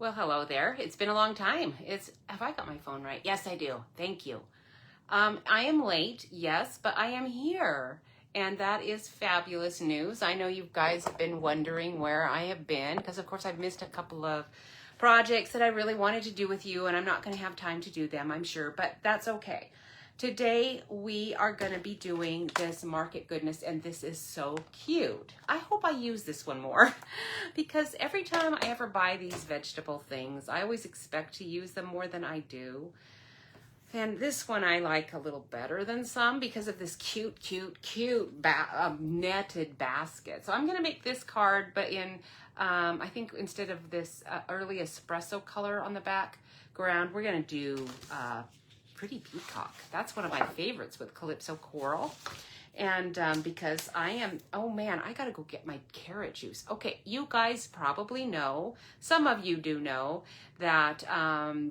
Well, hello there. It's been a long time. Have I got my phone right? Yes, I do. Thank you. I am late, yes, but I am here. And that is fabulous news. I know you guys have been wondering where I have been because, of course, I've missed a couple of projects that I really wanted to do with you, and I'm not going to have time to do them, I'm sure, but that's okay. Today, we are going to be doing this Market Goodness, and this is so cute. I hope I use this one more because every time I ever buy these vegetable things, I always expect to use them more than I do. And this one I like a little better than some because of this cute netted basket. So I'm going to make this card, but in, I think instead of this early espresso color on the background, we're going to do Pretty Peacock. That's one of my favorites with Calypso Coral. And because I am, oh man, I gotta go get my carrot juice. Okay, you guys probably know, some of you do know, that,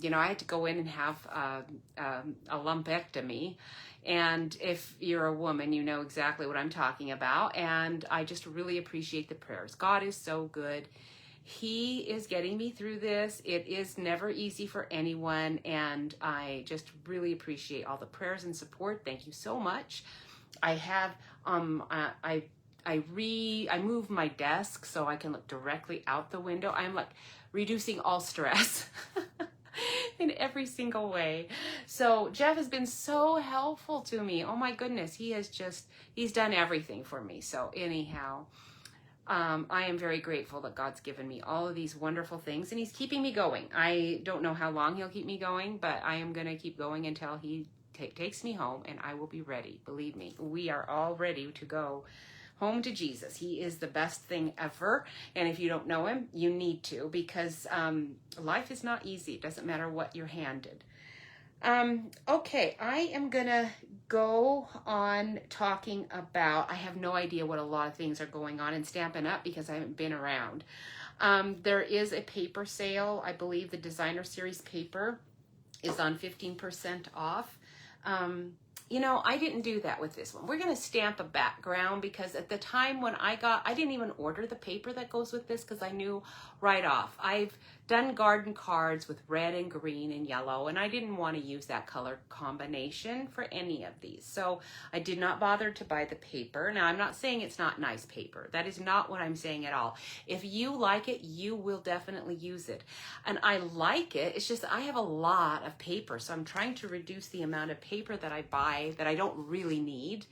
you know, I had to go in and have a lumpectomy. And if you're a woman, you know exactly what I'm talking about. And I just really appreciate the prayers. God is so good. He is getting me through this. It is never easy for anyone. And I just really appreciate all the prayers and support. Thank you so much. I have, I moved my desk so I can look directly out the window. I'm like reducing all stress in every single way. So Jeff has been so helpful to me. Oh my goodness. He's done everything for me. So anyhow, I am very grateful that God's given me all of these wonderful things and he's keeping me going. I don't know how long he'll keep me going, but I am going to keep going until he takes me home and I will be ready. Believe me, we are all ready to go home to Jesus. He is the best thing ever. And if you don't know him, you need to, because life is not easy. It doesn't matter what you're handed. Okay, I am gonna go on talking about, I have no idea what a lot of things are going on in Stampin' Up because I haven't been around. There is a paper sale. I believe the designer series paper is on 15% off. You know, I didn't do that with this one. We're going to stamp a background because at the time when I didn't even order the paper that goes with this because I knew right off. I've done garden cards with red and green and yellow, and I didn't want to use that color combination for any of these. So I did not bother to buy the paper. Now, I'm not saying it's not nice paper. That is not what I'm saying at all. If you like it, you will definitely use it. And I like it. It's just I have a lot of paper, so I'm trying to reduce the amount of paper that I buy that I don't really need.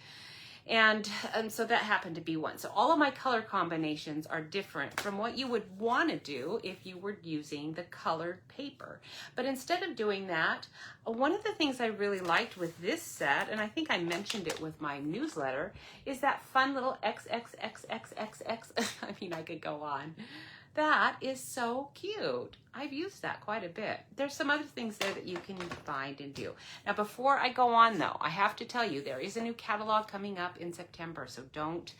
And so that happened to be one. So all of my color combinations are different from what you would want to do if you were using the colored paper. But instead of doing that, one of the things I really liked with this set, and I think I mentioned it with my newsletter, is that fun little XXXXXX. I mean, I could go on. That is so cute. I've used that quite a bit. There's some other things there that you can find and do. Now, before I go on though, I have to tell you, there is a new catalog coming up in September, so don't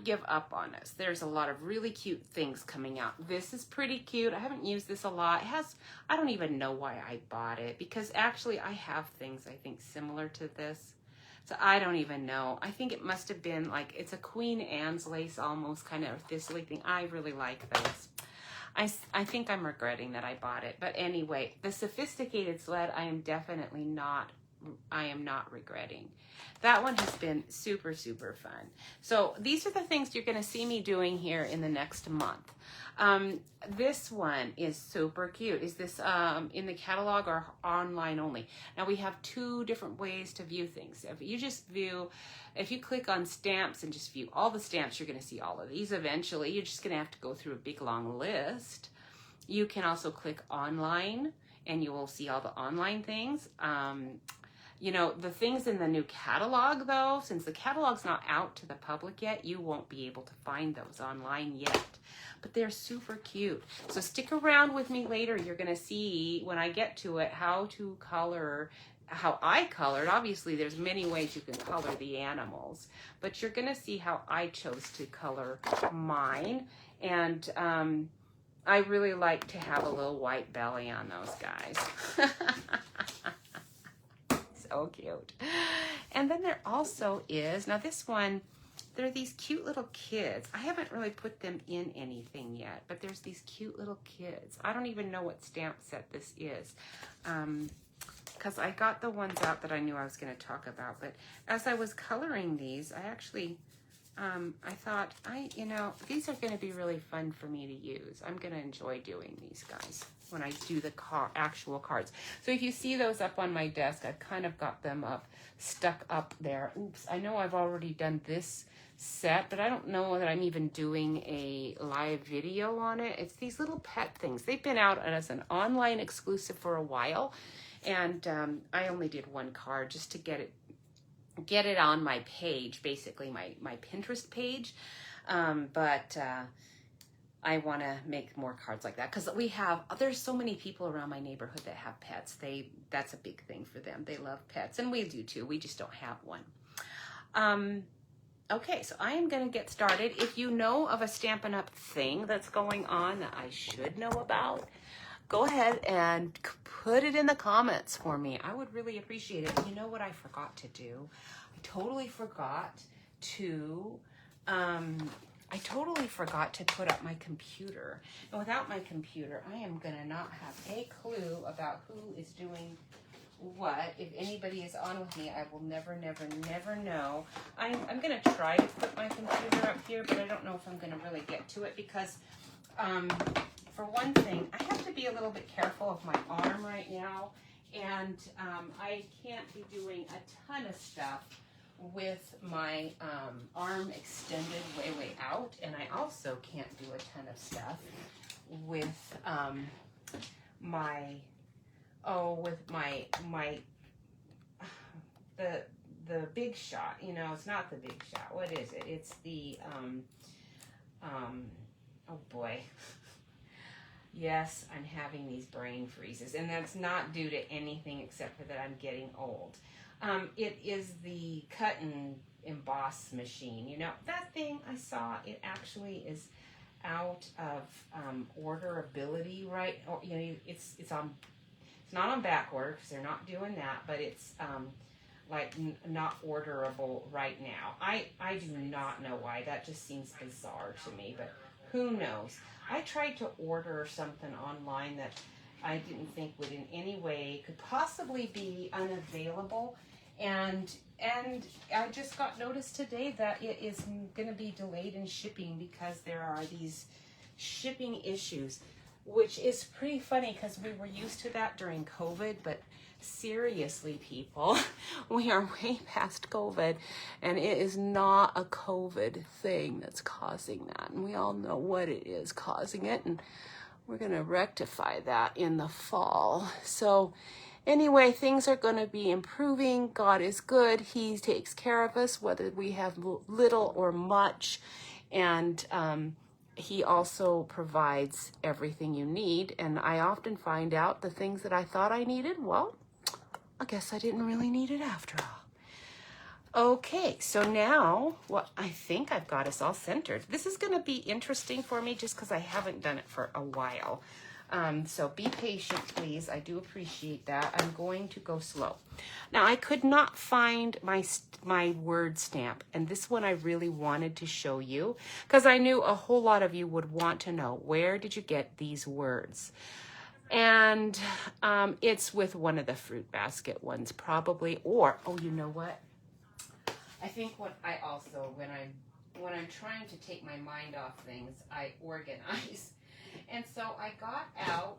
give up on us. There's a lot of really cute things coming out. This is pretty cute. I haven't used this a lot. I don't even know why I bought it because actually I have things I think similar to this. So I don't even know. I think it must have been like, it's a Queen Anne's lace almost kind of thistly thing. I really like those. I think I'm regretting that I bought it. But anyway, the sophisticated sled, I am not regretting. That one has been super, super fun. So these are the things you're going to see me doing here in the next month. This one is super cute. Is this in the catalog or online only? Now we have two different ways to view things. If you click on stamps and just view all the stamps, you're going to see all of these eventually. You're just going to have to go through a big long list. You can also click online and you will see all the online things. You know, the things in the new catalog though, since the catalog's not out to the public yet, you won't be able to find those online yet. But they're super cute. So stick around with me later. You're going to see when I get to it how to color, how I colored. Obviously, there's many ways you can color the animals, but you're going to see how I chose to color mine. And I really like to have a little white belly on those guys. So cute. And then there also is, now this one, They're these cute little kids. I haven't really put them in anything yet, but there's these cute little kids. I don't even know what stamp set this is, because I got the ones out that I knew I was going to talk about. But as I was coloring these, I actually, I thought, these are going to be really fun for me to use. I'm going to enjoy doing these guys when I do the actual cards. So if you see those up on my desk, I've kind of got them stuck up there. Oops, I know I've already done this set, but I don't know that I'm even doing a live video on it. It's these little pet things. They've been out as an online exclusive for a while, and I only did one card just to get it on my page, basically my Pinterest page. But I want to make more cards like that because there's so many people around my neighborhood that have pets. That's a big thing for them. They love pets, and we do too. We just don't have one. Okay, so I am going to get started. If you know of a Stampin' Up thing that's going on that I should know about, go ahead and put it in the comments for me. I would really appreciate it. You know what I forgot to do? I totally forgot to put up my computer. And without my computer, I am going to not have a clue about who is doing what. If anybody is on with me, I will never know. I'm going to try to put my computer up here, but I don't know if I'm going to really get to it because, for one thing, I have to be a little bit careful of my arm right now, and I can't be doing a ton of stuff with my arm extended way out, and I also can't do a ton of stuff with the Big Shot. It's not the Big Shot. What is it? It's the oh boy. Yes, I'm having these brain freezes, and that's not due to anything except for that I'm getting old. It is the cut and emboss machine. That thing I saw, it actually is out of orderability, right? Or, it's not on back order because they're not doing that, but it's not orderable right now. I do not know why. That just seems bizarre to me, but who knows? I tried to order something online that I didn't think would in any way could possibly be unavailable, and I just got notice today that it is going to be delayed in shipping because there are these shipping issues, which is pretty funny because we were used to that during COVID, but seriously, people, we are way past COVID, and it is not a COVID thing that's causing that, and we all know what it is causing it, and we're going to rectify that in the fall. So anyway, things are going to be improving. God is good. He takes care of us, whether we have little or much, and he also provides everything you need. And I often find out the things that I thought I needed, well, I guess I didn't really need it after all. Okay, so now, I think I've got us all centered. This is going to be interesting for me just because I haven't done it for a while. So be patient, please. I do appreciate that. I'm going to go slow. Now, I could not find my word stamp, and this one I really wanted to show you because I knew a whole lot of you would want to know, where did you get these words? And it's with one of the fruit basket ones probably, or, oh, you know what? I think when I'm trying to take my mind off things, I organize. And so I got out,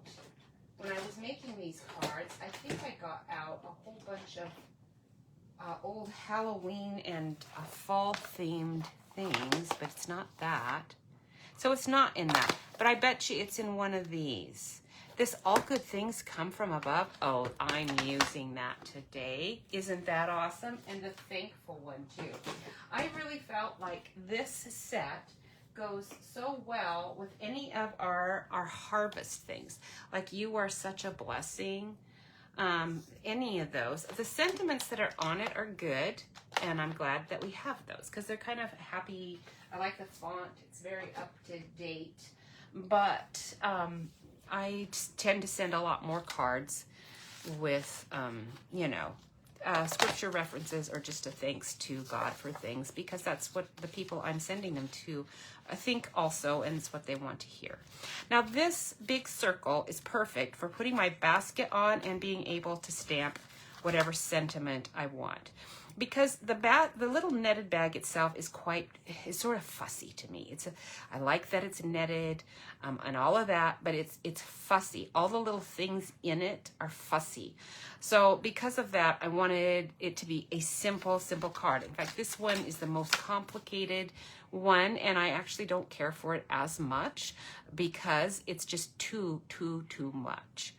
when I was making these cards, I think I got out a whole bunch of old Halloween and fall-themed things, but it's not that. So it's not in that, but I bet you it's in one of these. This All Good Things Come From Above. Oh, I'm using that today. Isn't that awesome? And the Thankful one, too. I really felt like this set goes so well with any of our harvest things. Like You Are Such a Blessing. Any of those. The sentiments that are on it are good, and I'm glad that we have those because they're kind of happy. I like the font. It's very up to date. But I tend to send a lot more cards with, scripture references or just a thanks to God for things, because that's what the people I'm sending them to think also, and it's what they want to hear. Now this big circle is perfect for putting my basket on and being able to stamp whatever sentiment I want. Because the little netted bag itself is sort of fussy to me. I like that it's netted and all of that, but it's fussy. All the little things in it are fussy. So because of that, I wanted it to be a simple card. In fact, this one is the most complicated one, and I actually don't care for it as much because it's just too much.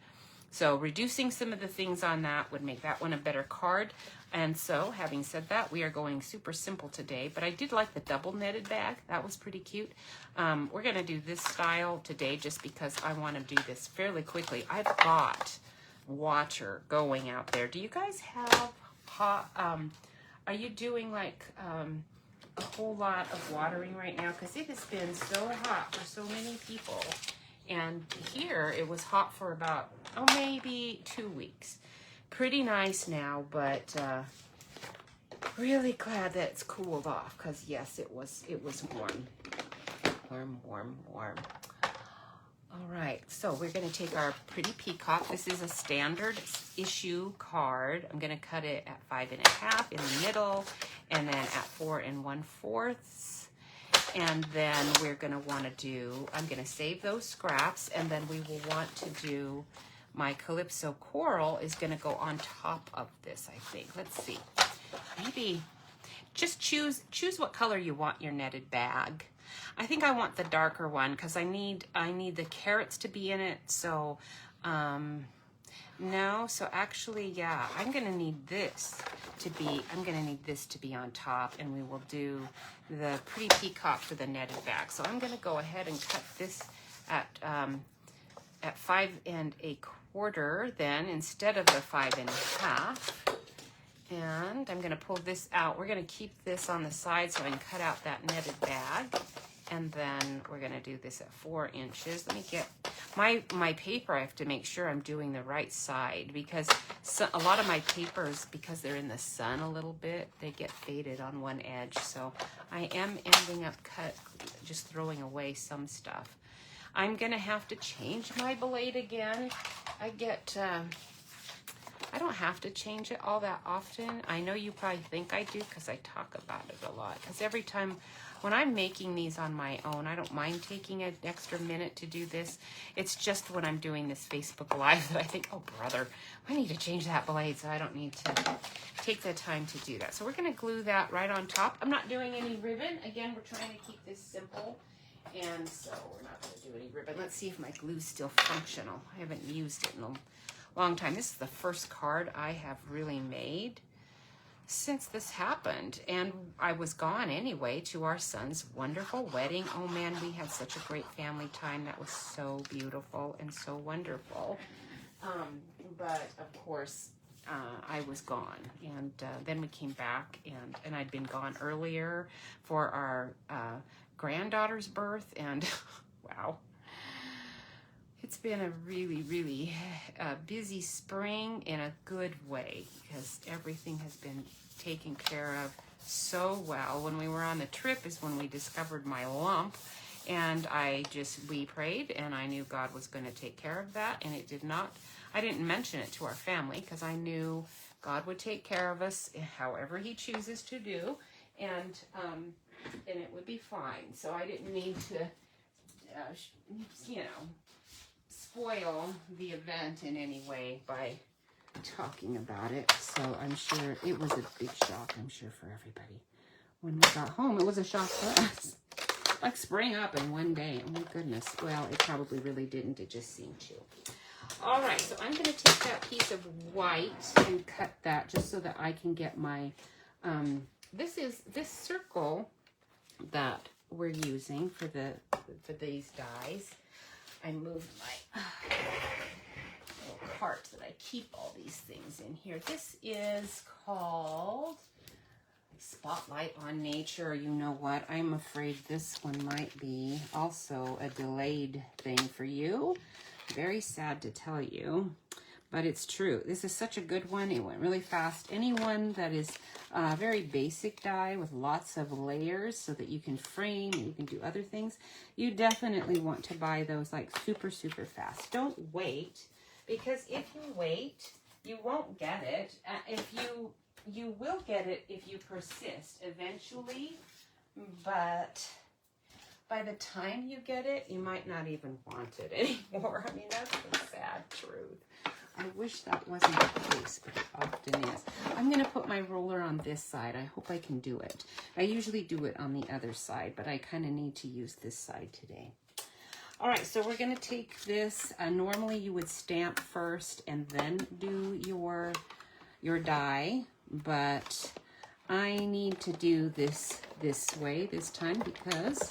So reducing some of the things on that would make that one a better card. And so, having said that, we are going super simple today, but I did like the double netted bag. That was pretty cute. We're going to do this style today just because I want to do this fairly quickly. I've got water going out there. Do you guys have hot, are you doing like a whole lot of watering right now? Because it has been so hot for so many people. And here it was hot for about, maybe 2 weeks. Pretty nice now, but really glad that it's cooled off, because yes, it was warm. All right, so we're going to take our pretty peacock. This is a standard issue card. I'm going to cut it at 5 1/2 in the middle, and then at 4 1/4. And then we're going to want to do, I'm going to save those scraps, and then we will want to do my Calypso Coral is going to go on top of this, I think. Let's see. Maybe just choose what color you want your netted bag. I think I want the darker one because I need the carrots to be in it. So, no. So actually, yeah, I'm going to need this to be on top, and we will do the pretty peacock for the netted bag. So I'm going to go ahead and cut this at 5 1/4 then, instead of the 5 1/2. And I'm going to pull this out. We're going to keep this on the side so I can cut out that netted bag. And then we're going to do this at 4 inches. Let me get my paper. I have to make sure I'm doing the right side, because a lot of my papers, because they're in the sun a little bit, they get faded on one edge. So I am ending up just throwing away some stuff. I'm going to have to change my blade again. I don't have to change it all that often. I know you probably think I do because I talk about it a lot. Because every time when I'm making these on my own, I don't mind taking an extra minute to do this. It's just when I'm doing this Facebook Live that I think, oh brother, I need to change that blade, so I don't need to take the time to do that. So we're going to glue that right on top. I'm not doing any ribbon. Again, we're trying to keep this simple. And so we're not going to do any ribbon. Let's see if my glue's still functional. I haven't used it in a long time. This is the first card I have really made since this happened. And I was gone anyway to our son's wonderful wedding. Oh man, we had such a great family time. That was so beautiful and so wonderful. But of course, I was gone. And then we came back, and I'd been gone earlier for our granddaughter's birth, and wow, it's been a really busy spring in a good way, because everything has been taken care of so well. When we were on the trip is when we discovered my lump, and we prayed, and I knew God was going to take care of that, and it did not. I didn't mention it to our family because I knew God would take care of us however he chooses to do, and it would be fine. So I didn't need to, spoil the event in any way by talking about it. So I'm sure it was a big shock, I'm sure, for everybody. When we got home, it was a shock for us. Like sprang up in one day. Oh my goodness. Well, it probably really didn't. It just seemed to. All right, so I'm going to take that piece of white and cut that just so that I can get my, this circle that we're using for these dies. I moved my little cart that I keep all these things in here. This is called Spotlight on Nature. You know what? I'm afraid this one might be also a delayed thing for you. Very sad to tell you. but it's true. This is such a good one. It went really fast. Anyone that is very basic die with lots of layers so that you can frame, you can do other things, you definitely want to buy those like super, super fast. Don't wait, because if you wait, you won't get it. You will get it if you persist eventually, but by the time you get it, you might not even want it anymore. I mean, that's the sad truth. I wish that wasn't the case, but it often is. I'm going to put my roller on this side. I hope I can do it. I usually do it on the other side, but I kind of need to use this side today. All right, so we're going to take this. Normally, you would stamp first and then do your die, but I need to do this way this time because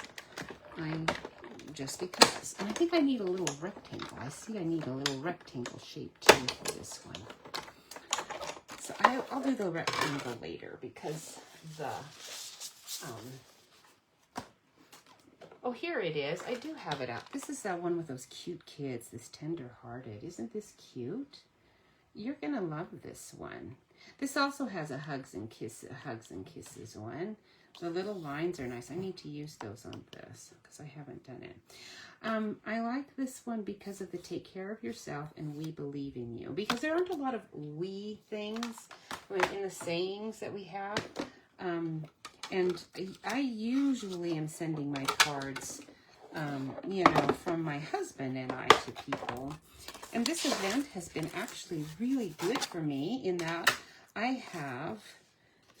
because. And I think I need a little rectangle. I see I need a little rectangle shape too for this one. So I'll do the rectangle later because the, oh, here it is. I do have it out. This is that one with those cute kids, this tender-hearted. Isn't this cute? You're going to love this one. This also has a hugs and kisses one. The little lines are nice. I need to use those on this because I haven't done it. I like this one because of the take care of yourself and we believe in you. Because there aren't a lot of we things in the sayings that we have. And I usually am sending my cards, you know, from my husband and I to people. And this event has been actually really good for me in that I have...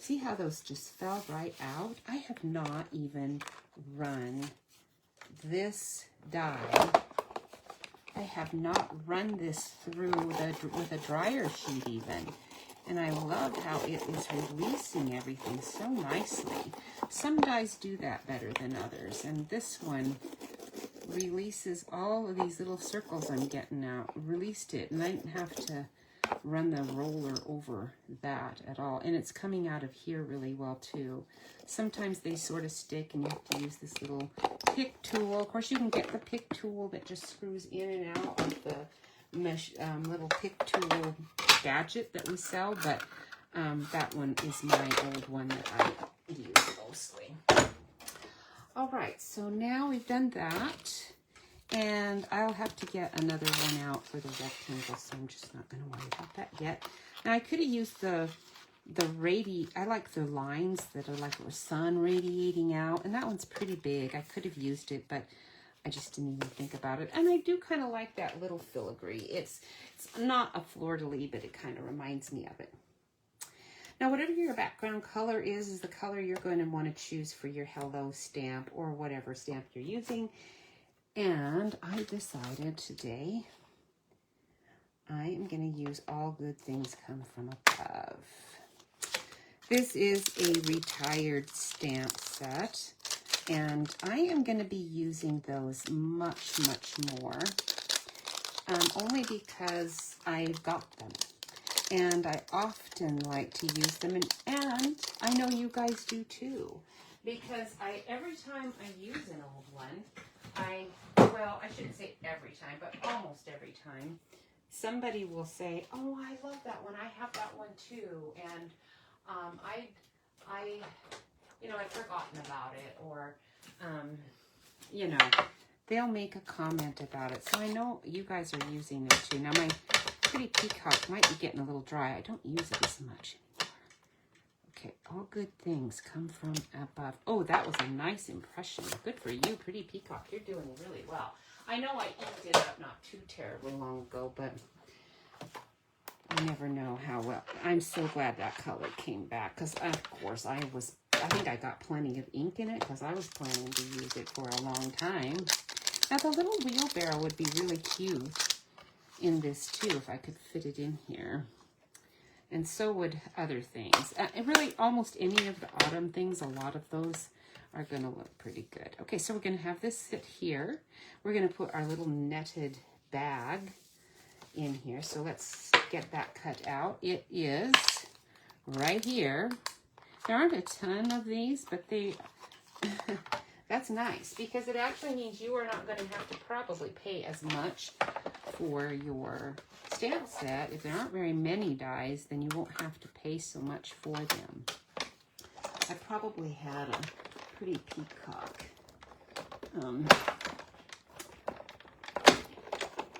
See how those just fell right out? I have not even run this die. I have not run this through with a dryer sheet even. And I love how it is releasing everything so nicely. Some dies do that better than others. And this one releases all of these little circles I'm getting out. Released it. And I didn't have to run the roller over that at all. And it's coming out of here really well too. Sometimes they sort of stick and you have to use this little pick tool. Of course, you can get the pick tool that just screws in and out of the mesh, little pick tool gadget that we sell, but that one is my old one that I use mostly. All right, so now we've done that. And I'll have to get another one out for the rectangle, so I'm just not going to worry about that yet. Now, I could have used the I like the lines that are like a sun radiating out, and that one's pretty big. I could have used it, but I just didn't even think about it. And I do kind of like that little filigree. It's not a fleur-de-lis, but it kind of reminds me of it. Now, whatever your background color is the color you're going to want to choose for your Hello stamp or whatever stamp you're using. And I decided today I am going to use All Good Things Come From Above. This is a retired stamp set, and I am going to be using those much, much more, only because I got them. And I often like to use them, and I know you guys do too, because every time I use an old one, well, I shouldn't say every time, but almost every time, somebody will say, oh, I love that one. I have that one too. And you know, I've forgotten about it, or, you know, they'll make a comment about it. So I know you guys are using them too. Now, my pretty peacock might be getting a little dry. I don't use it as much anymore. Okay, All Good Things Come From Above. Oh, that was a nice impression. Good for you, Pretty Peacock. You're doing really well. I know I inked it up not too terribly long ago, but I never know how well. I'm so glad that color came back, because, of course, I think I got plenty of ink in it, because I was planning to use it for a long time. Now, the little wheelbarrow would be really cute in this, too, if I could fit it in here. And so would other things. And really, almost any of the autumn things, a lot of those are going to look pretty good. Okay, so we're going to have this sit here. We're going to put our little netted bag in here. So let's get that cut out. It is right here. There aren't a ton of these, but That's nice because it actually means you are not going to have to probably pay as much for your stamp set. If there aren't very many dies, then you won't have to pay so much for them. I probably had a pretty peacock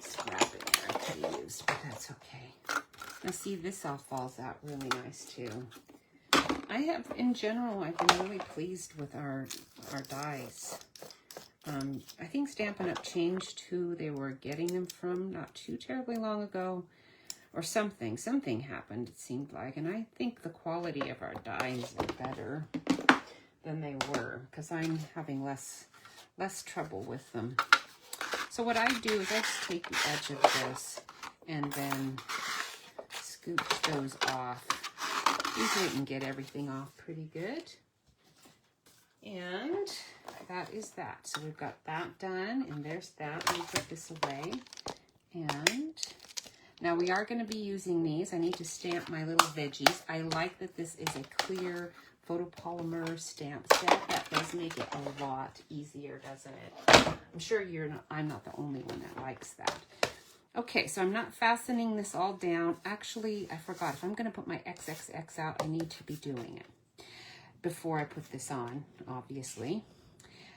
scrap in there I could have used, but that's okay. Now see, this all falls out really nice too. I have, in general, I've been really pleased with our dies. I think Stampin' Up changed who they were getting them from not too terribly long ago, or something. Something happened, it seemed like, and I think the quality of our dies are better than they were, because I'm having less trouble with them. So what I do is I just take the edge of this and then scooch those off. Usually I can get everything off pretty good. And that is that. So we've got that done, and there's that. Let me put this away. And now we are going to be using these. I need to stamp my little veggies. I like that this is a clear photopolymer stamp set. That does make it a lot easier, doesn't it? I'm sure I'm not the only one that likes that. Okay, so I'm not fastening this all down. Actually, I forgot. If I'm going to put my XXX out, I need to be doing it before I put this on, obviously.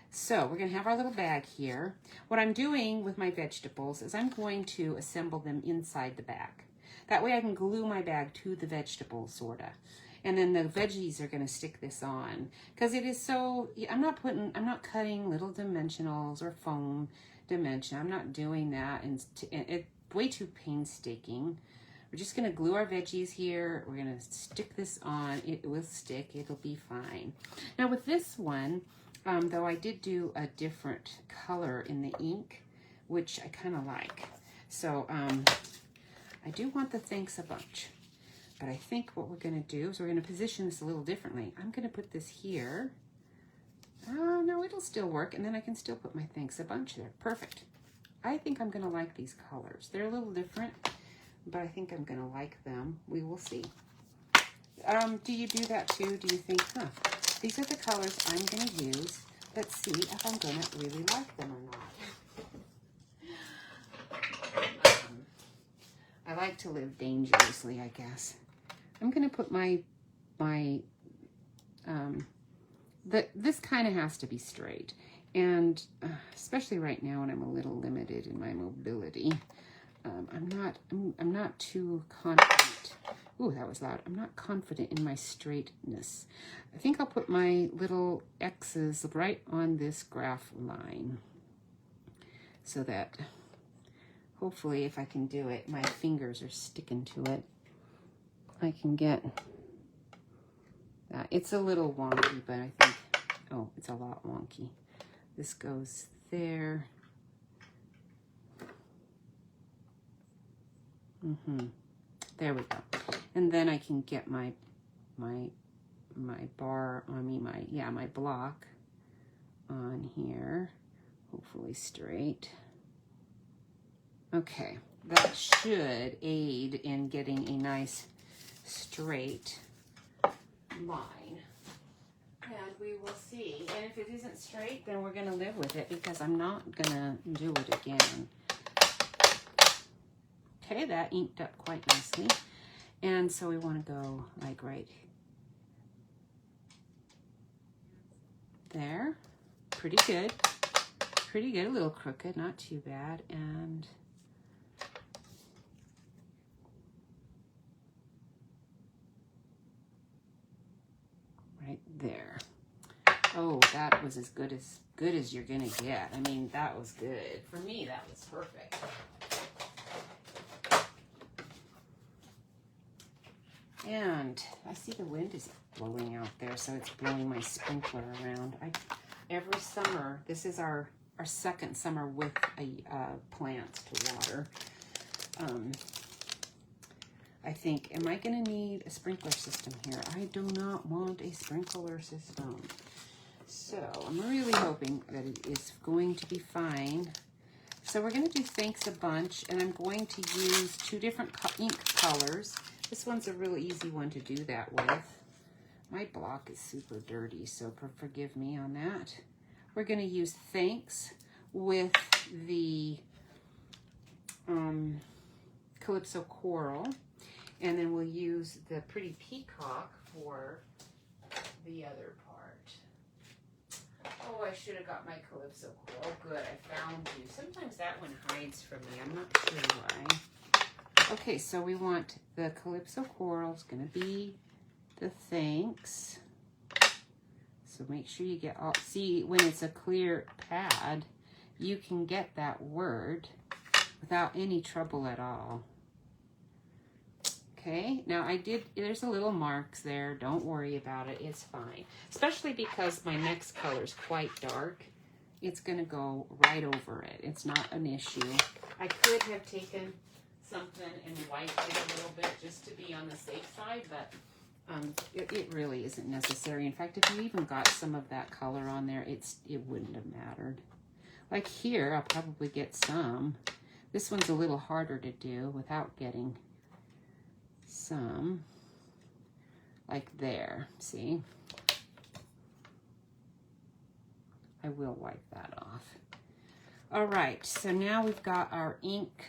So we're going to have our little bag here. What I'm doing with my vegetables is I'm going to assemble them inside the bag. That way I can glue my bag to the vegetables, sort of. And then the veggies are going to stick this on. Because it is so, I'm not cutting little dimensionals or foam dimension. I'm not doing that. And it's way too painstaking. We're just going to glue our veggies here. We're going to stick this on. It will stick. It'll be fine. Now with this one, though I did do a different color in the ink, which I kind of like. So I do want the thanks a bunch. But I think what we're going to do is we're going to position this a little differently. I'm going to put this here. Oh, no, it'll still work. And then I can still put my thanks a bunch there. Perfect. I think I'm going to like these colors. They're a little different, but I think I'm going to like them. We will see. Do you do that too? Do you think, these are the colors I'm going to use. Let's see if I'm going to really like them or not. I like to live dangerously, I guess. I'm going to put this kind of has to be straight. And especially right now when I'm a little limited in my mobility, I'm not too confident. Ooh, that was loud. I'm not confident in my straightness. I think I'll put my little X's right on this graph line so that hopefully if I can do it, my fingers are sticking to it. I can get that. It's a little wonky, but I think, oh, it's a lot wonky. This goes there. There we go. And then I can get my bar, my block on here, hopefully straight. Okay, that should aid in getting a nice straight line. And we will see. And if it isn't straight, then we're going to live with it because I'm not going to do it again. Okay, that inked up quite nicely. And so we want to go like right there. Pretty good. Pretty good. A little crooked, not too bad. And right there. Oh, that was as good as you're gonna get. I mean, that was good. For me, that was perfect. And I see the wind is blowing out there, so it's blowing my sprinkler around. Every summer, this is our second summer with a plants to water. I think, am I going to need a sprinkler system here? I do not want a sprinkler system. So I'm really hoping that it is going to be fine. So we're going to do thanks a bunch, and I'm going to use two different ink colors. This one's a really easy one to do that with. My block is super dirty, so forgive me on that. we're going to use Thanks with the Calypso Coral, and then we'll use the Pretty Peacock for the other part. Oh, I should have got my Calypso Coral. Oh, good, I found you. Sometimes that one hides from me. I'm not sure why. Okay, so we want the Calypso Coral is going to be the Thanks. So make sure you get all, see, when it's a clear pad, you can get that word without any trouble at all. Okay, now there's a little marks there. Don't worry about it, it's fine. Especially because my next color is quite dark. It's gonna go right over it. It's not an issue. I could have taken something and wiped it a little bit just to be on the safe side, but it really isn't necessary. In fact, if you even got some of that color on there, it wouldn't have mattered. Like here, I'll probably get some. This one's a little harder to do without getting some, like there, see? I will wipe that off. All right, so now we've got our ink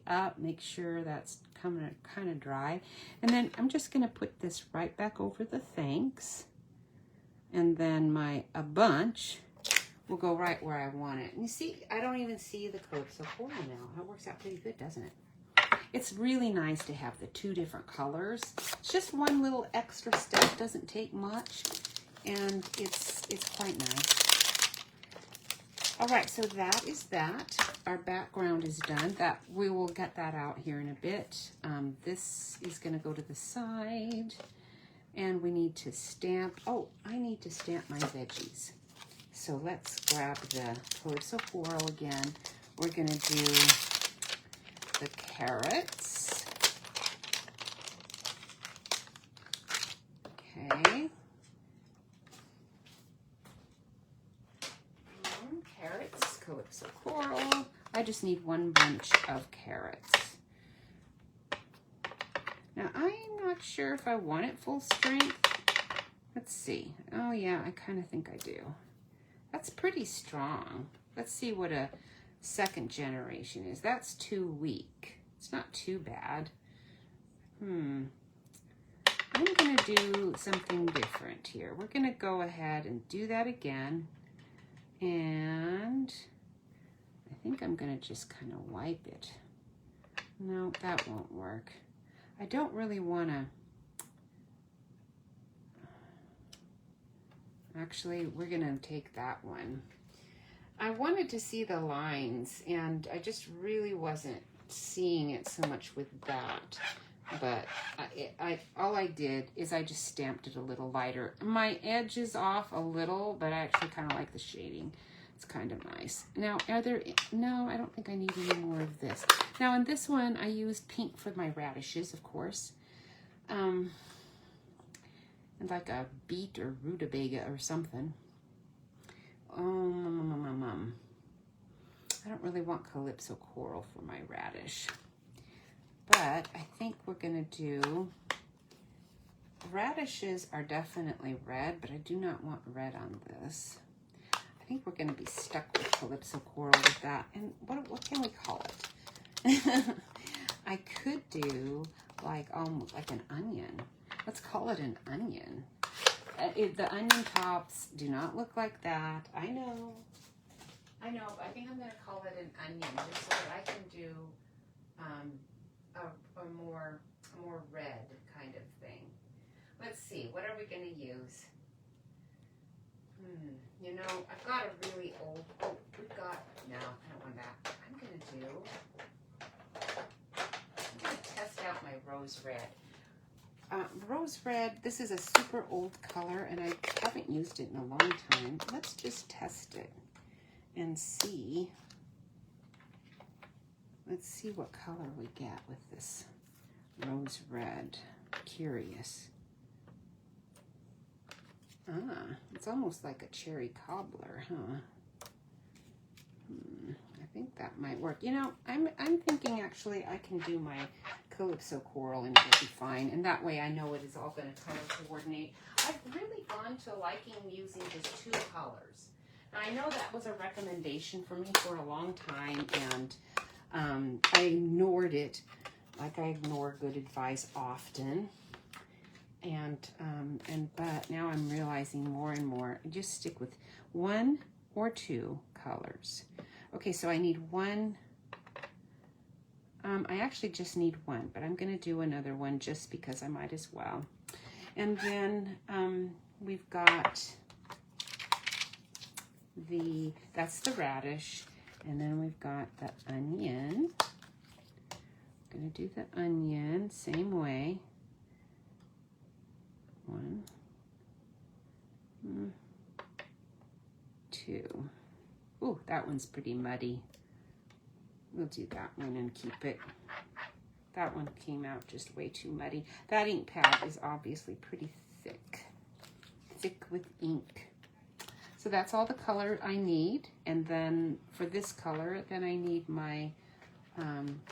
up. Make sure that's coming kind of dry. And then I'm just gonna put this right back over the Thanks. And then a bunch will go right where I want it. And you see, I don't even see the Calypso Coral now. That works out pretty good, doesn't it? It's really nice to have the two different colors. It's just one little extra step, doesn't take much, and it's quite nice. All right, so that is that. Our background is done. That we will get that out here in a bit. This is gonna go to the side, and we need to stamp. Oh, I need to stamp my veggies. So let's grab the Calypso Coral again. We're gonna do the carrots. Okay. Carrots, Calypso Coral. I just need one bunch of carrots. Now, I'm not sure if I want it full strength. Let's see. Oh, yeah, I kind of think I do. That's pretty strong. Let's see what a second generation is. That's too weak. It's not too bad. I'm going to do something different here. We're going to go ahead and do that again. And I think I'm going to just kind of wipe it. No, that won't work. I don't really want to. Actually, we're going to take that one. I wanted to see the lines, and I just really wasn't seeing it so much with that. But all I did is I just stamped it a little lighter. My edge is off a little, but I actually kind of like the shading. It's kind of nice. Now, no, I don't think I need any more of this. Now, in this one, I used pink for my radishes, of course. And like a beet or rutabaga or something. I don't really want Calypso Coral for my radish. But I think we're going to do, radishes are definitely red, but I do not want red on this. I think we're going to be stuck with Calypso Coral with that. And what can we call it? I could do like almost like an onion. Let's call it an onion. The onion tops do not look like that. I know, but I think I'm going to call it an onion just so that I can do a more red kind of thing. Let's see, what are we going to use? You know, I've got a really old, no, I don't want that. I'm going to test out my rose red. Rose red, this is a super old color, and I haven't used it in a long time. Let's just test it and see. Let's see what color we get with this rose red. Curious. It's almost like a cherry cobbler, huh? I think that might work. You know, I'm thinking actually I can do my Calypso Coral and it'll be fine. And that way I know it is all going to color coordinate. I've really gone to liking using just two colors. I know that was a recommendation for me for a long time, and I ignored it, like I ignore good advice often. But now I'm realizing more and more, just stick with 1 or 2 colors. Okay, so I need 1. I actually just need 1, but I'm going to do another one just because I might as well. And then we've got that's the radish, and then we've got the onion. I'm going to do the onion same way. 1, 2. Ooh, that one's pretty muddy. We'll do that one and keep it. That one came out just way too muddy. That ink pad is obviously pretty thick with ink. So that's all the color I need. And then for this color, then I need my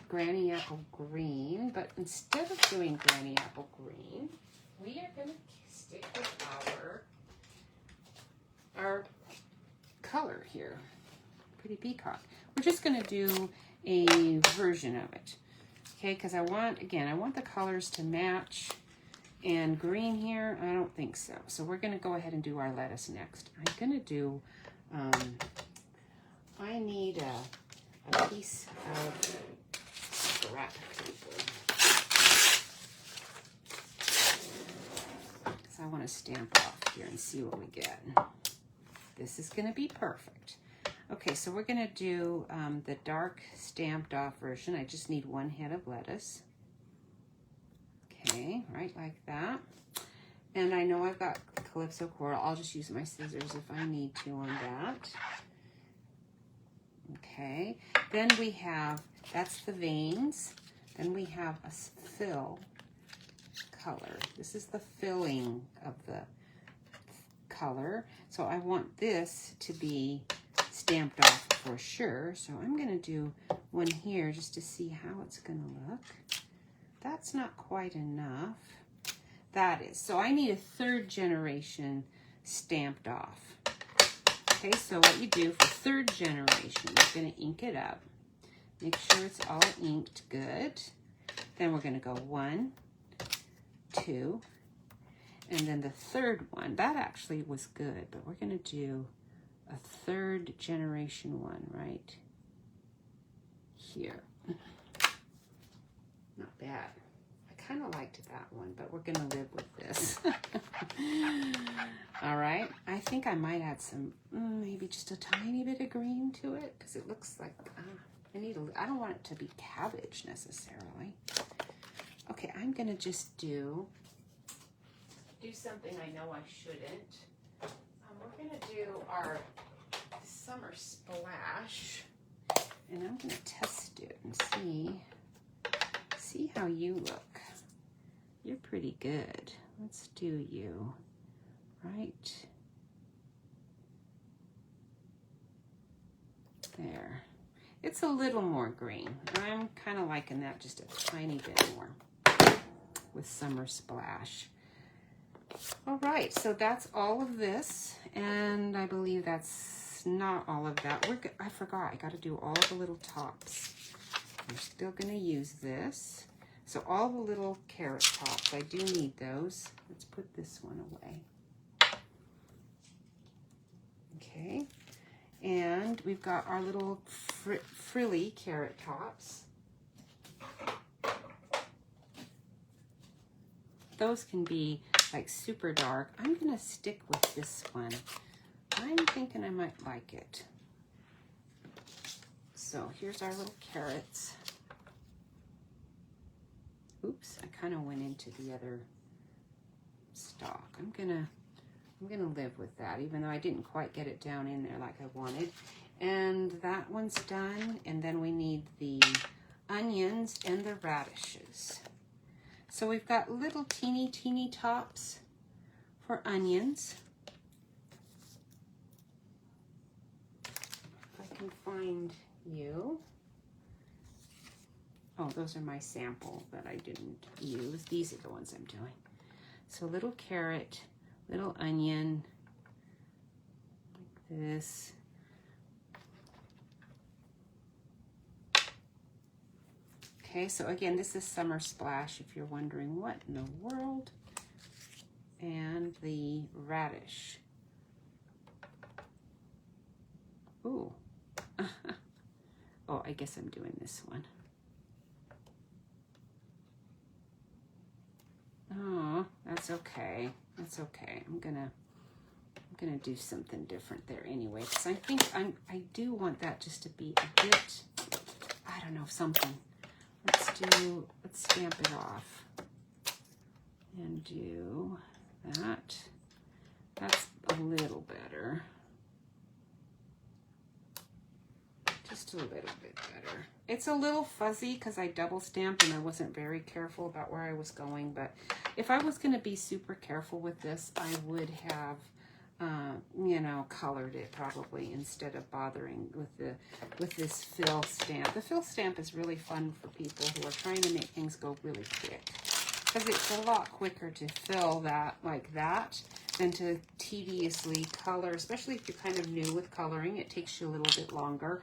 Granny Apple Green. But instead of doing Granny Apple Green, we are going to stick with our color here, Pretty Peacock. We're just going to do a version of it, okay? Because I want the colors to match. And green here, I don't think so. So we're going to go ahead and do our lettuce next. I'm going to do, I need a piece of scrap paper. So I want to stamp off here and see what we get. This is going to be perfect. Okay, so we're going to do the dark stamped off version. I just need 1 head of lettuce. Okay, right like that. And I know I've got Calypso Coral. I'll just use my scissors if I need to on that. Okay, then we have, that's the veins. Then we have a fill color. This is the filling of the color. So I want this to be stamped off for sure. So I'm going to do one here just to see how it's going to look. That's not quite enough. That is. So I need a 3rd generation stamped off. Okay, so what you do for 3rd generation, you're going to ink it up. Make sure it's all inked good. Then we're going to go 1, 2, and then the 3rd one. That actually was good, but we're going to do a 3rd generation one right here. Not bad. I kind of liked that one, but we're going to live with this. All right. I think I might add some, maybe just a tiny bit of green to it, because it looks like I don't want it to be cabbage necessarily. Okay, I'm going to just do something I know I shouldn't. We're going to do our Summer Splash, and I'm going to test it and see how you look. You're pretty good. Let's do you. Right there. It's a little more green. I'm kind of liking that just a tiny bit more with Summer Splash. All right, so that's all of this, and I believe that's not all of that. I forgot, I got to do all the little tops. We're still going to use this. So all the little carrot tops, I do need those. Let's put this one away. Okay, and we've got our little frilly carrot tops. Those can be like super dark. I'm going to stick with this one. I'm thinking I might like it. So here's our little carrots. Oops, I kind of went into the other stalk. I'm gonna live with that, even though I didn't quite get it down in there like I wanted. And that one's done. And then we need the onions and the radishes. So we've got little teeny tops for onions. If I can find you. Oh, those are my sample that I didn't use. These are the ones I'm doing. So little carrot, little onion, this. Okay, so again, this is Summer Splash, if you're wondering what in the world. And the radish. Ooh. Oh, I guess I'm doing this one. Oh, that's okay. That's okay. I'm gonna do something different there anyway, because I think I do want that just to be a bit, I don't know, something. Let's stamp it off and do that. That's a little better. Just a little bit better. It's a little fuzzy because I double stamped and I wasn't very careful about where I was going, but if I was going to be super careful with this, I would have you know, colored it probably instead of bothering with this fill stamp. The fill stamp is really fun for people who are trying to make things go really quick, because it's a lot quicker to fill that like that than to tediously color, especially if you're kind of new with coloring. It takes you a little bit longer,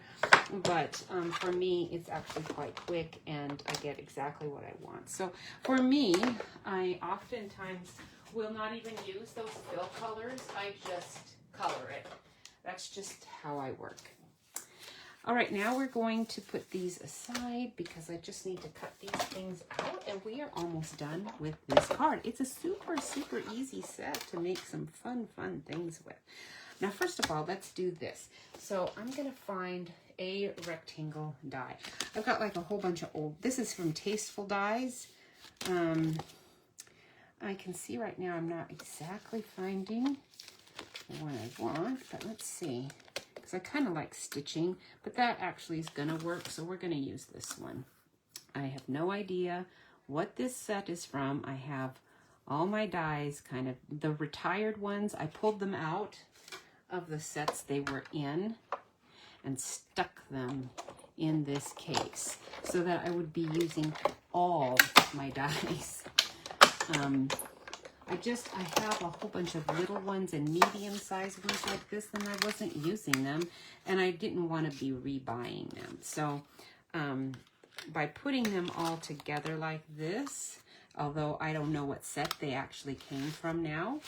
but for me, it's actually quite quick and I get exactly what I want. So for me, I oftentimes will not even use those fill colors. I just color it. That's just how I work. All right, now we're going to put these aside because I just need to cut these things out, and we are almost done with this card. It's a super, super easy set to make some fun things with. Now, first of all, let's do this. So I'm gonna find a rectangle die. I've got like a whole bunch of old, this is from Tasteful Dies. I can see right now I'm not exactly finding the one I want, but let's see. Because I kind of like stitching, but that actually is going to work, so we're going to use this one. I have no idea what this set is from. I have all my dies, kind of the retired ones. I pulled them out of the sets they were in and stuck them in this case so that I would be using all my dies. I have a whole bunch of little ones and medium-sized ones like this, and I wasn't using them, and I didn't want to be rebuying them. So by putting them all together like this, although I don't know what set they actually came from now,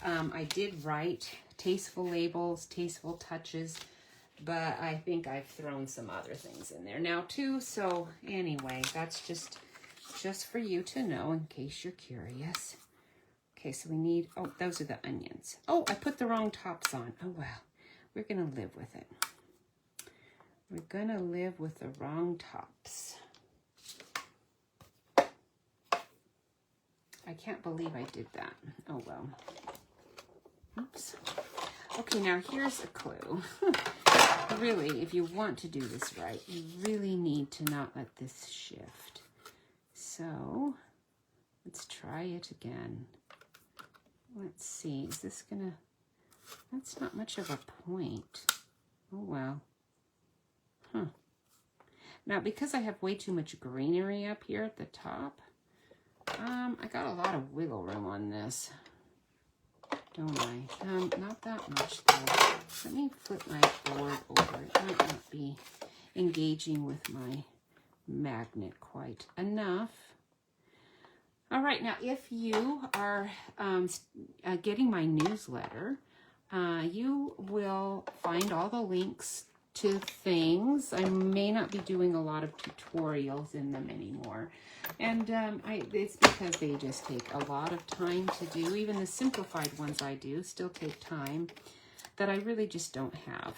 I did write tasteful labels, tasteful touches, but I think I've thrown some other things in there now too. So anyway, that's just for you to know in case you're curious. Okay, so we need, oh, those are the onions. Oh, I put the wrong tops on. Oh, well, we're going to live with it. We're going to live with the wrong tops. I can't believe I did that. Oh, well. Oops. Okay, now here's a clue. Really, if you want to do this right, you really need to not let this shift. So, let's try it again. Let's see, is this gonna, that's not much of a point. Oh, well. Huh. Now, because I have way too much greenery up here at the top, I got a lot of wiggle room on this, don't I? Not that much, though. Let me flip my board over. It might not be engaging with my magnet quite enough. All right, now if you are getting my newsletter, you will find all the links to things. I may not be doing a lot of tutorials in them anymore. And it's because they just take a lot of time to do. Even the simplified ones I do still take time that I really just don't have.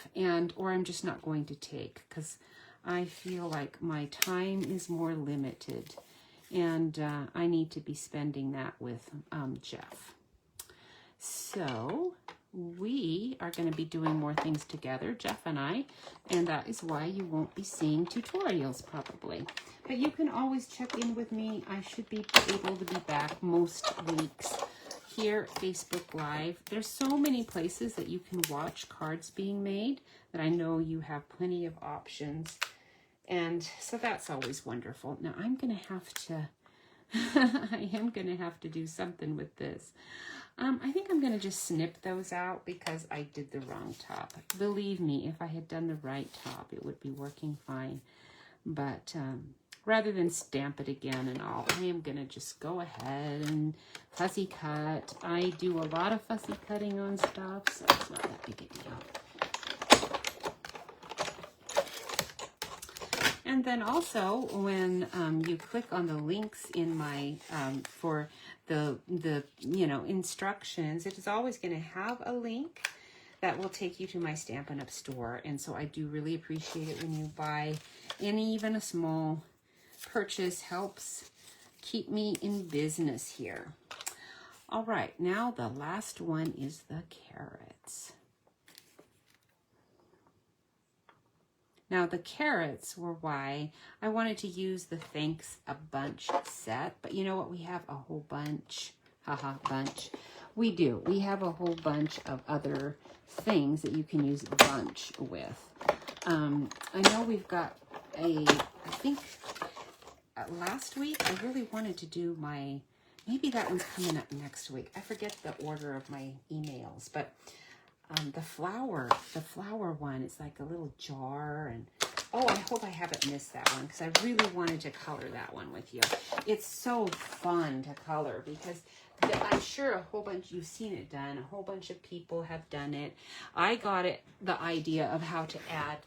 Or I'm just not going to take because I feel like my time is more limited. And I need to be spending that with Jeff. So we are going to be doing more things together, Jeff and I, and that is why you won't be seeing tutorials probably. But you can always check in with me. I should be able to be back most weeks here at Facebook Live. There's so many places that you can watch cards being made that I know you have plenty of options. And so that's always wonderful. Now I'm going to have to I am going to have to do something with this. I think I'm going to just snip those out because I did the wrong top. Believe me, if I had done the right top, it would be working fine. But rather than stamp it again and all, I am going to just go ahead and fussy cut. I do a lot of fussy cutting on stuff, so it's not that big a deal. And then also, when you click on the links in my, for the instructions, it is always going to have a link that will take you to my Stampin' Up store. And so I do really appreciate it when you buy even a small purchase. Helps keep me in business here. All right, now the last one is the carrots. Now the carrots were why I wanted to use the Thanks a Bunch set, but you know what? We have a whole bunch, bunch. We do. We have a whole bunch of other things that you can use a bunch with. I know we've got I think last week I really wanted to do maybe that one's coming up next week. I forget the order of my emails, but the flower one is like a little jar, and oh, I hope I haven't missed that one because I really wanted to color that one with you. It's so fun to color because I'm sure a whole bunch, you've seen it done, a whole bunch of people have done it. I got the idea of how to add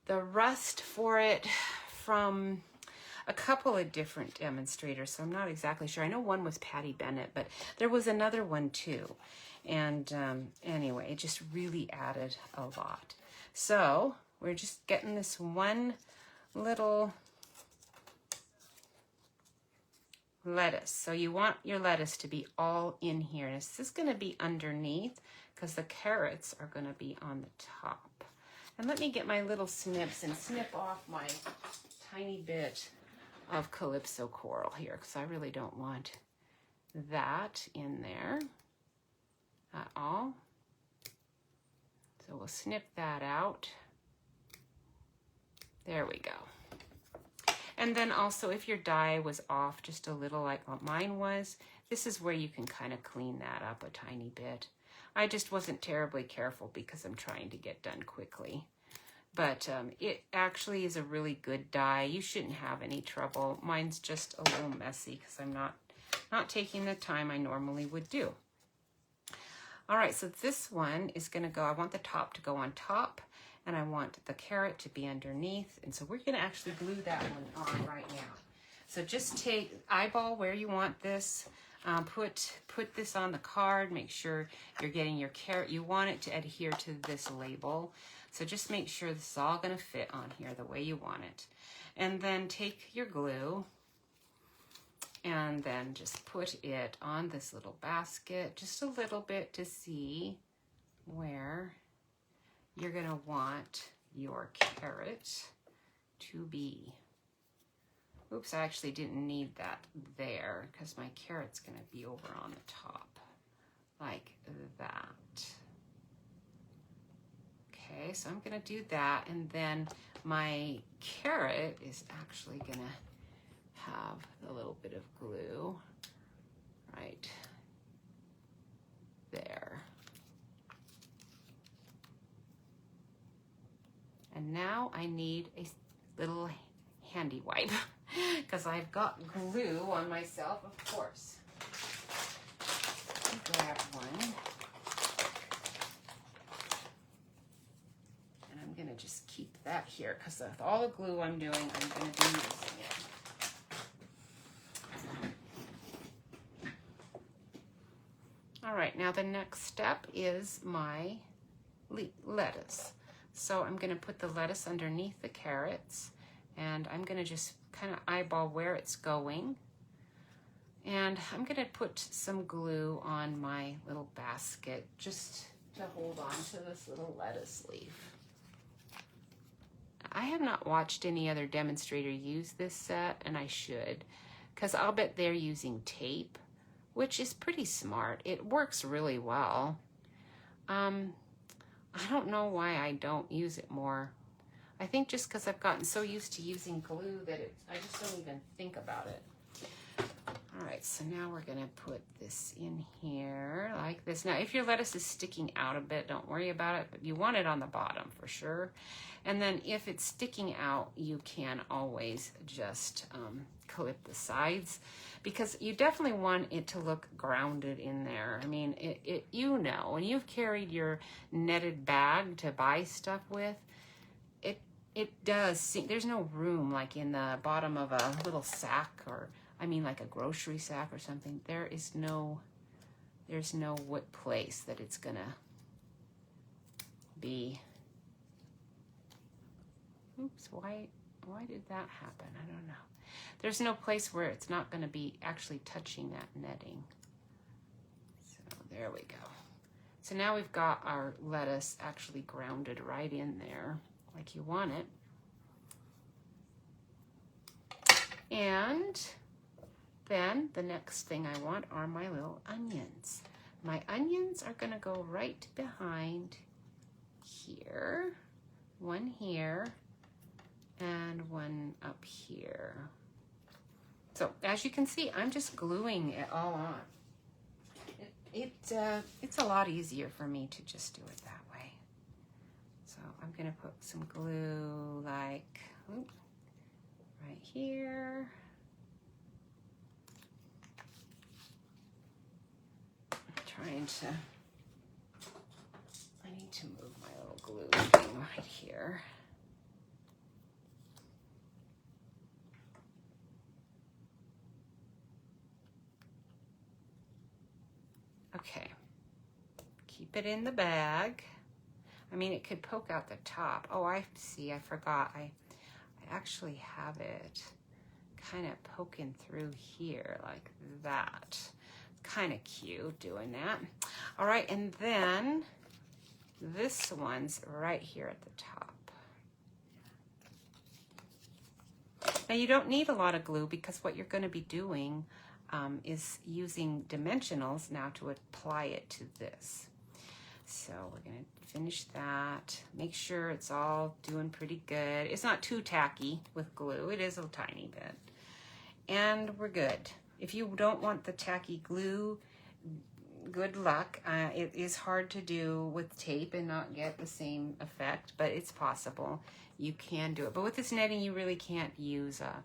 the rust for it from a couple of different demonstrators, so I'm not exactly sure. I know one was Patty Bennett, but there was another one too. And anyway, it just really added a lot. So we're just getting this one little lettuce. So you want your lettuce to be all in here. And this is going to be underneath because the carrots are going to be on the top. And let me get my little snips and snip off my tiny bit of Calypso coral here because I really don't want that in there at all. So we'll snip that out. There we go. And then also if your die was off just a little like what mine was, this is where you can kind of clean that up a tiny bit. I just wasn't terribly careful because I'm trying to get done quickly. But it actually is a really good die. You shouldn't have any trouble. Mine's just a little messy because I'm not taking the time I normally would do. All right, so this one is going to go, I want the top to go on top, and I want the carrot to be underneath. And so we're going to actually glue that one on right now. So just eyeball where you want this. Put this on the card. Make sure you're getting your carrot. You want it to adhere to this label. So just make sure this is all going to fit on here the way you want it. And then take your glue and then just put it on this little basket, just a little bit to see where you're going to want your carrot to be. Oops, I actually didn't need that there because my carrot's going to be over on the top like that. Okay, so I'm going to do that, and then my carrot is actually going to have a little bit of glue right there. And now I need a little handy wipe because I've got glue on myself, of course. Grab one. And I'm going to just keep that here because with all the glue I'm doing, I'm going to be using it. All right, now the next step is my lettuce. So I'm going to put the lettuce underneath the carrots, and I'm going to just kind of eyeball where it's going. And I'm going to put some glue on my little basket just to hold on to this little lettuce leaf. I have not watched any other demonstrator use this set, and I should, because I'll bet they're using tape, which is pretty smart. It works really well. I don't know why I don't use it more. I think just because I've gotten so used to using glue that I just don't even think about it. All right, so now we're gonna put this in here like this. Now, if your lettuce is sticking out a bit, don't worry about it, but you want it on the bottom for sure. And then if it's sticking out, you can always just clip the sides, because you definitely want it to look grounded in there. I mean, you know, when you've carried your netted bag to buy stuff with, it does seem, there's no room like in the bottom of a little sack, or I mean like a grocery sack or something. There's no what place that it's gonna be. Oops, why did that happen? I don't know. There's no place where it's not gonna be actually touching that netting. So there we go. So now we've got our lettuce actually grounded right in there like you want it. And then the next thing I want are my little onions. My onions are gonna go right behind here, one here, and one up here. So as you can see, I'm just gluing it all on. It's a lot easier for me to just do it that way. So I'm gonna put some glue like right here. I need to move my little glue thing right here. Okay, keep it in the bag. I mean, it could poke out the top. Oh, I see, I forgot. I actually have it kind of poking through here like that. Kind of cute doing that. All right, and then this one's right here at the top. Now you don't need a lot of glue, because what you're going to be doing is using dimensionals now to apply it to this. So we're going to finish that. Make sure it's all doing pretty good. It's not too tacky with glue. It is a tiny bit. And we're good. If you don't want the tacky glue, good luck. It is hard to do with tape and not get the same effect, but it's possible. You can do it. But with this netting, you really can't use a,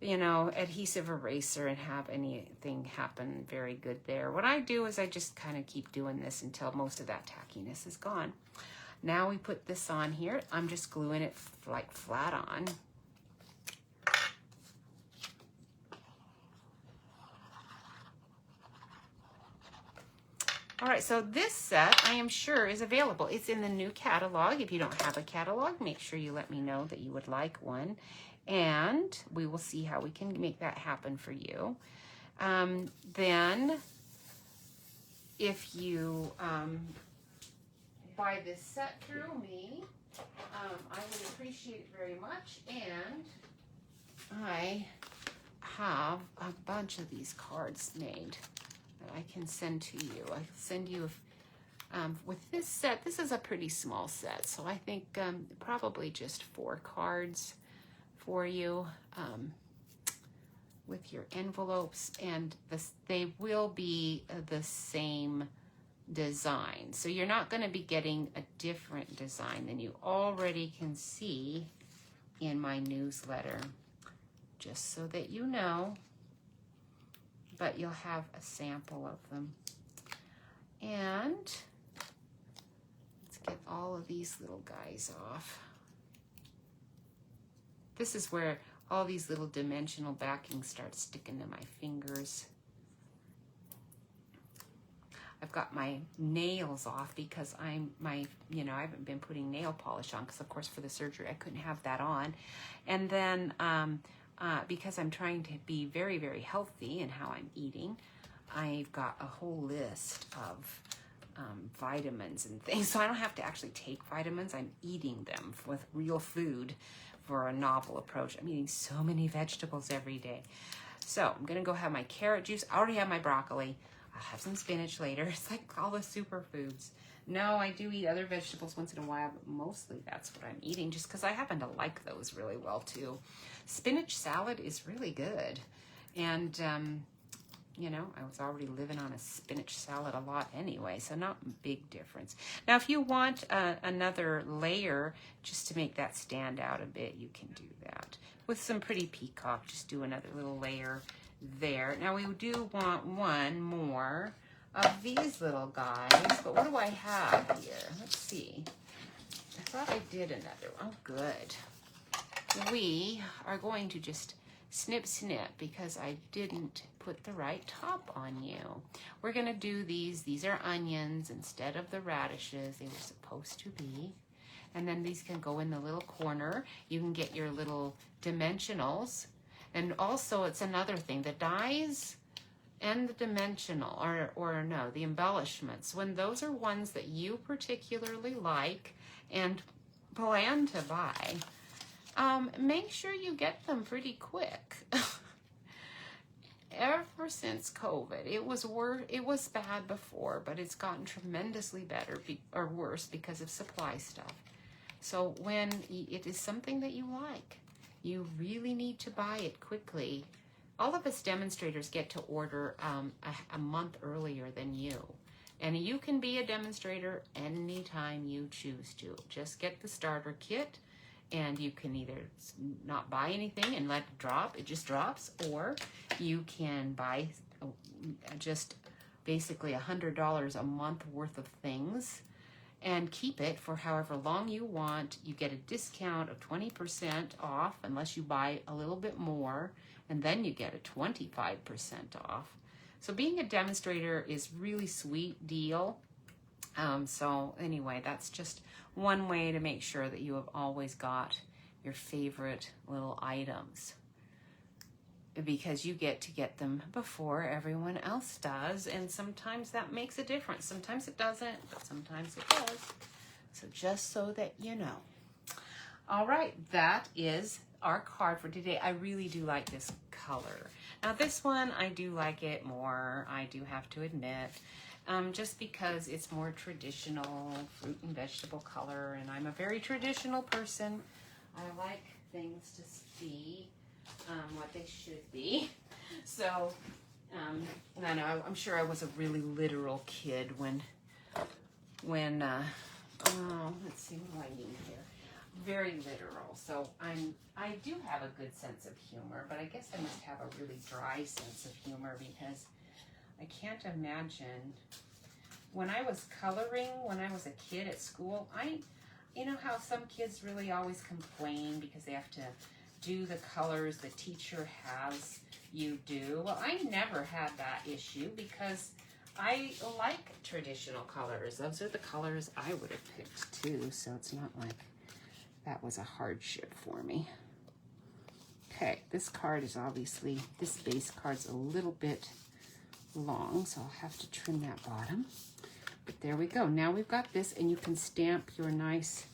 adhesive eraser and have anything happen very good there. What I do is I just kind of keep doing this until most of that tackiness is gone. Now we put this on here. I'm just gluing it like flat on. All right, so this set, I am sure, is available. It's in the new catalog. If you don't have a catalog, make sure you let me know that you would like one, and we will see how we can make that happen for you. Then, if you buy this set through me, I would appreciate it very much, and I have a bunch of these cards made I can send to you. I send you with this set. This is a pretty small set, so I think probably just 4 cards for you with your envelopes, and they will be the same design. So you're not going to be getting a different design than you already can see in my newsletter, just so that you know. But you'll have a sample of them. And let's get all of these little guys off. This is where all these little dimensional backings start sticking to my fingers. I've got my nails off because I haven't been putting nail polish on, because of course for the surgery I couldn't have that on. And then because I'm trying to be very, very healthy in how I'm eating, I've got a whole list of vitamins and things. So I don't have to actually take vitamins. I'm eating them with real food for a novel approach. I'm eating so many vegetables every day. So I'm going to go have my carrot juice. I already have my broccoli. I'll have some spinach later. It's like all the superfoods. No, I do eat other vegetables once in a while, but mostly that's what I'm eating just because I happen to like those really well too. Spinach salad is really good. And, you know, I was already living on a spinach salad a lot anyway, so not a big difference. Now, if you want another layer just to make that stand out a bit, you can do that. With some pretty peacock, just do another little layer there. Now, we do want one more of these little guys, but what do I have here? Let's see. I thought I did another one. Oh, good. We are going to just snip, snip, because I didn't put the right top on you. We're going to do these. These are onions instead of the radishes they were supposed to be. And then these can go in the little corner. You can get your little dimensionals. And also, it's another thing. The dies and the dimensional, or no, the embellishments, when those are ones that you particularly like and plan to buy, make sure you get them pretty quick. Ever since COVID, it was bad before, but it's gotten tremendously better or worse because of supply stuff. So when it is something that you like, you really need to buy it quickly. All of us demonstrators get to order a month earlier than you. And you can be a demonstrator anytime you choose to. Just get the starter kit, and you can either not buy anything and let it drop, it just drops, or you can buy just basically $100 a month worth of things and keep it for however long you want. You get a discount of 20% off unless you buy a little bit more, and then you get a 25% off. So being a demonstrator is really sweet deal. So anyway, that's just one way to make sure that you have always got your favorite little items, because you get to get them before everyone else does, and sometimes that makes a difference. Sometimes it doesn't, but sometimes it does. So just so that you know. All right, that is our card for today. I really do like this color. Now this one, I do like it more, I do have to admit, just because it's more traditional fruit and vegetable color, and I'm a very traditional person. I like things to be what they should be. So, I know, I'm sure I was a really literal kid when let's see, what do I need here? Very literal. So I do have a good sense of humor, but I guess I must have a really dry sense of humor, because I can't imagine when I was coloring, when I was a kid at school, you know how some kids really always complain because they have to do the colors the teacher has you do. Well, I never had that issue because I like traditional colors. Those are the colors I would have picked too, so it's not like that was a hardship for me. Okay, this card is obviously, this base card's a little bit long, so I'll have to trim that bottom. But there we go. Now we've got this, and you can stamp your nice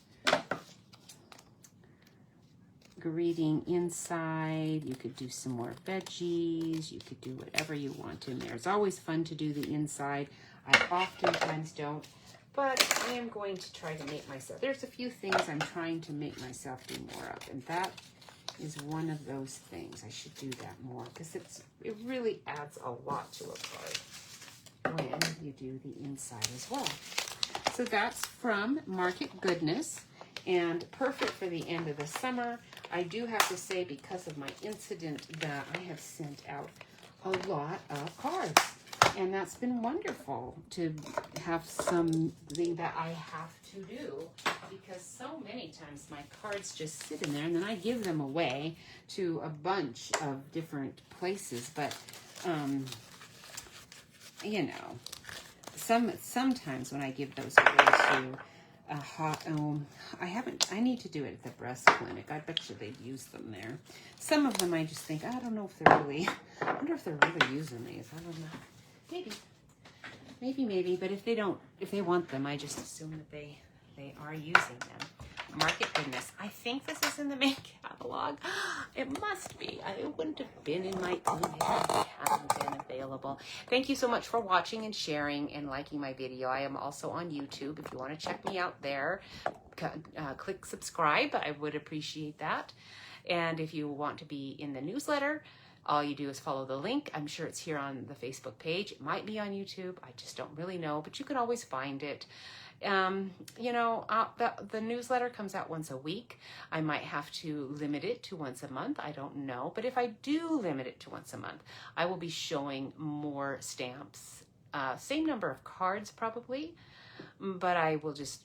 greeting inside. You could do some more veggies. You could do whatever you want in there. It's always fun to do the inside. I oftentimes don't, but I am going to try to make myself. There's a few things I'm trying to make myself do more of, and that is one of those things. I should do that more because it really adds a lot to a card when you do the inside as well. So that's from Market Goodness, and perfect for the end of the summer. I do have to say, because of my incident, that I have sent out a lot of cards, and that's been wonderful to have something that I have to do, because so many times my cards just sit in there and then I give them away to a bunch of different places. But you know, sometimes when I give those away to I need to do it at the breast clinic. I bet you they'd use them there. Some of them I just think, I don't know if they're really, I wonder if they're really using these. I don't know. Maybe, but if they want them, I just assume that they are using them. Market Goodness. I think this is in the makeup. catalog. It must be. It wouldn't have been in my email if it hadn't been available. Thank you so much for watching and sharing and liking my video. I am also on YouTube. If you want to check me out there, click subscribe. I would appreciate that. And if you want to be in the newsletter, all you do is follow the link. I'm sure it's here on the Facebook page. It might be on YouTube. I just don't really know, but you can always find it. You know, the newsletter comes out once a week. I might have to limit it to once a month. I don't know. But if I do limit it to once a month, I will be showing more stamps. Same number of cards probably, but I will just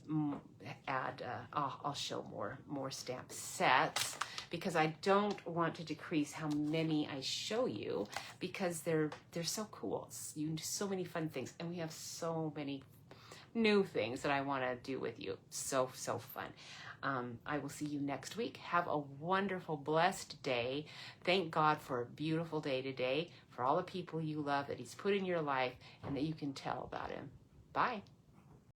add, I'll show more stamp sets, because I don't want to decrease how many I show you, because they're so cool. You do so many fun things, and we have so many new things that I want to do with you. So fun. I will see you next week. Have a wonderful, blessed day. Thank God for a beautiful day today, for all the people you love that He's put in your life and that you can tell about Him. Bye.